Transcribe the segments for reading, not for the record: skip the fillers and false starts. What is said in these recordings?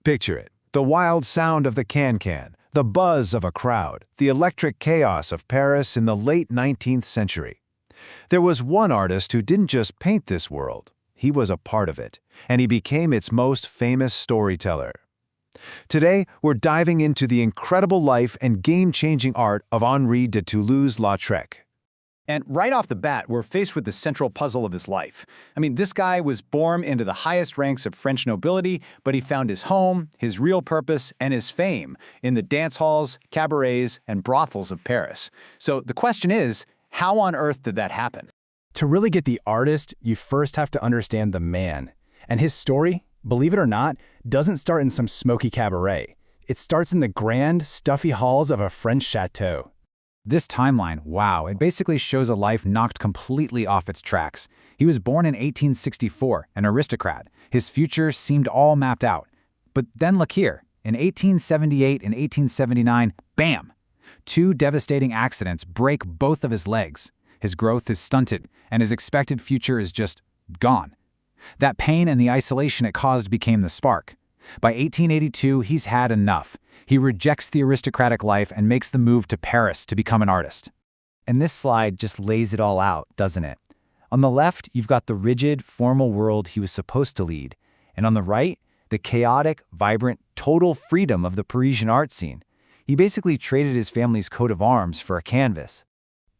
Picture it. The wild sound of the can-can, the buzz of a crowd, the electric chaos of Paris in the late 19th century. There was one artist who didn't just paint this world. He was a part of it, and he became its most famous storyteller. Today, we're diving into the incredible life and game-changing art of Henri de Toulouse-Lautrec. And right off the bat, we're faced with the central puzzle of his life. I mean, this guy was born into the highest ranks of French nobility, but he found his home, his real purpose, and his fame in the dance halls, cabarets, and brothels of Paris. So the question is, how on earth did that happen? To really get the artist, you first have to understand the man. And his story, believe it or not, doesn't start in some smoky cabaret. It starts in the grand, stuffy halls of a French chateau. This timeline, wow, it basically shows a life knocked completely off its tracks. He was born in 1864, an aristocrat. His future seemed all mapped out. But then look here, in 1878 and 1879, bam! Two devastating accidents break both of his legs. His growth is stunted, and his expected future is just gone. That pain and the isolation it caused became the spark. By 1882, he's had enough. He rejects the aristocratic life and makes the move to Paris to become an artist. And this slide just lays it all out, doesn't it? On the left, you've got the rigid, formal world he was supposed to lead. And on the right, the chaotic, vibrant, total freedom of the Parisian art scene. He basically traded his family's coat of arms for a canvas.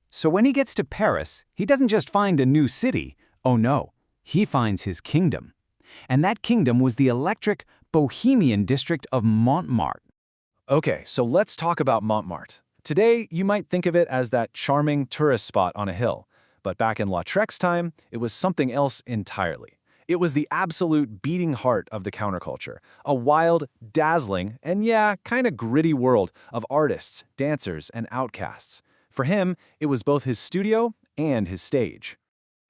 So when he gets to Paris, he doesn't just find a new city. Oh no, he finds his kingdom. And that kingdom was the electric, bohemian district of Montmartre. Okay, so let's talk about Montmartre. Today, you might think of it as that charming tourist spot on a hill. But back in Lautrec's time, it was something else entirely. It was the absolute beating heart of the counterculture, a wild, dazzling, and yeah, kind of gritty world of artists, dancers, and outcasts. For him, it was both his studio and his stage.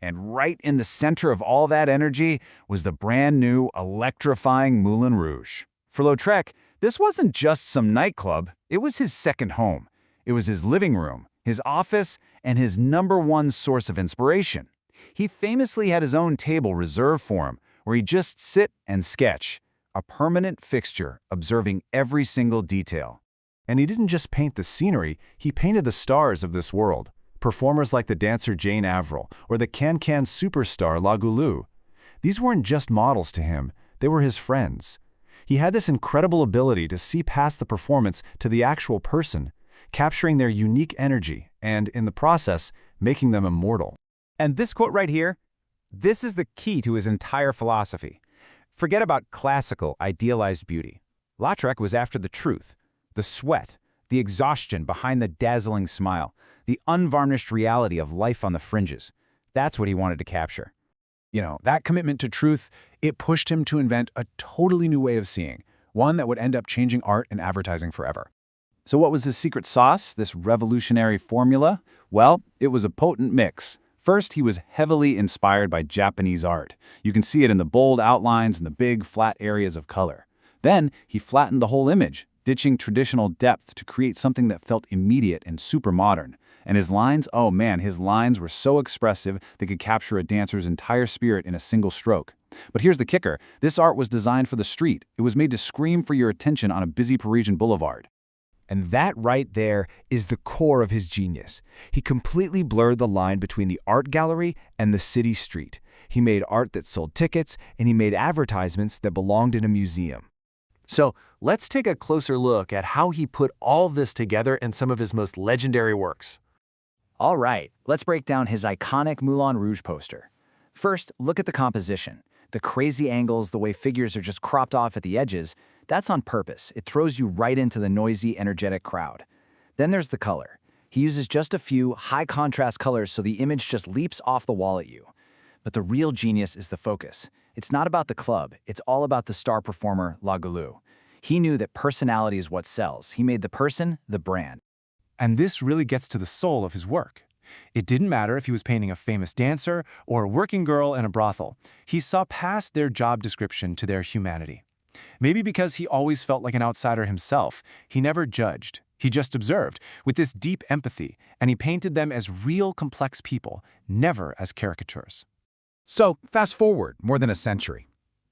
And right in the center of all that energy was the brand new, electrifying Moulin Rouge. For Lautrec, this wasn't just some nightclub, it was his second home. It was his living room, his office, and his #1 source of inspiration. He famously had his own table reserved for him, where he'd just sit and sketch, a permanent fixture observing every single detail. And he didn't just paint the scenery, he painted the stars of this world. Performers like the dancer Jane Avril or the can-can superstar La Goulou. These weren't just models to him, they were his friends. He had this incredible ability to see past the performance to the actual person, capturing their unique energy and, in the process, making them immortal. And this quote right here, this is the key to his entire philosophy. Forget about classical, idealized beauty. Lautrec was after the truth, the sweat, the exhaustion behind the dazzling smile, the unvarnished reality of life on the fringes. That's what he wanted to capture. You know, that commitment to truth, it pushed him to invent a totally new way of seeing, one that would end up changing art and advertising forever. So what was his secret sauce, this revolutionary formula? Well, it was a potent mix. First, he was heavily inspired by Japanese art. You can see it in the bold outlines and the big, flat areas of color. Then, he flattened the whole image, ditching traditional depth to create something that felt immediate and super modern. And his lines, oh man, his lines were so expressive they could capture a dancer's entire spirit in a single stroke. But here's the kicker, this art was designed for the street. It was made to scream for your attention on a busy Parisian boulevard. And that right there is the core of his genius. He completely blurred the line between the art gallery and the city street. He made art that sold tickets, and he made advertisements that belonged in a museum. So let's take a closer look at how he put all this together in some of his most legendary works. All right, let's break down his iconic Moulin Rouge poster. First, look at the composition. The crazy angles, the way figures are just cropped off at the edges, that's on purpose. It throws you right into the noisy, energetic crowd. Then there's the color. He uses just a few high-contrast colors so the image just leaps off the wall at you. But the real genius is the focus. It's not about the club, it's all about the star performer, La Goulou. He knew that personality is what sells. He made the person the brand. And this really gets to the soul of his work. It didn't matter if he was painting a famous dancer or a working girl in a brothel. He saw past their job description to their humanity. Maybe because he always felt like an outsider himself, he never judged. He just observed with this deep empathy, and he painted them as real, complex people, never as caricatures. So, fast forward more than a century.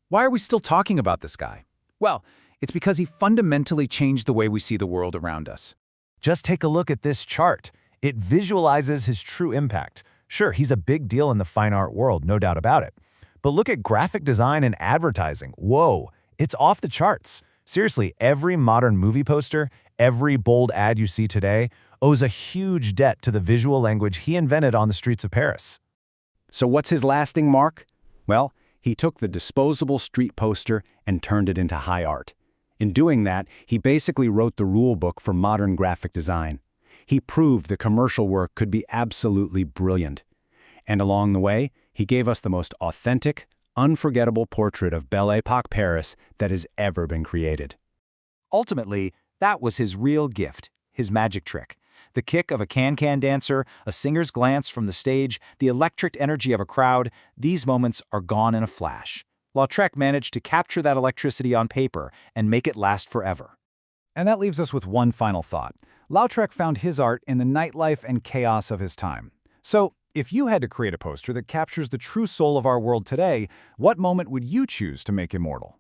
Why are we still talking about this guy? Well, It's because he fundamentally changed the way we see the world around us. Just take a look at this chart. It visualizes his true impact. Sure, he's a big deal in the fine art world, no doubt about it. But look at graphic design and advertising. Whoa, it's off the charts. Seriously, every modern movie poster, every bold ad you see today, owes a huge debt to the visual language he invented on the streets of Paris. So what's his lasting mark? Well, he took the disposable street poster and turned it into high art. In doing that, he basically wrote the rule book for modern graphic design. He proved the commercial work could be absolutely brilliant. And along the way, he gave us the most authentic, unforgettable portrait of Belle Époque Paris that has ever been created. Ultimately, that was his real gift, his magic trick. The kick of a can-can dancer, a singer's glance from the stage, the electric energy of a crowd, these moments are gone in a flash. Lautrec managed to capture that electricity on paper and make it last forever. And that leaves us with one final thought. Lautrec found his art in the nightlife and chaos of his time. So, if you had to create a poster that captures the true soul of our world today, what moment would you choose to make immortal?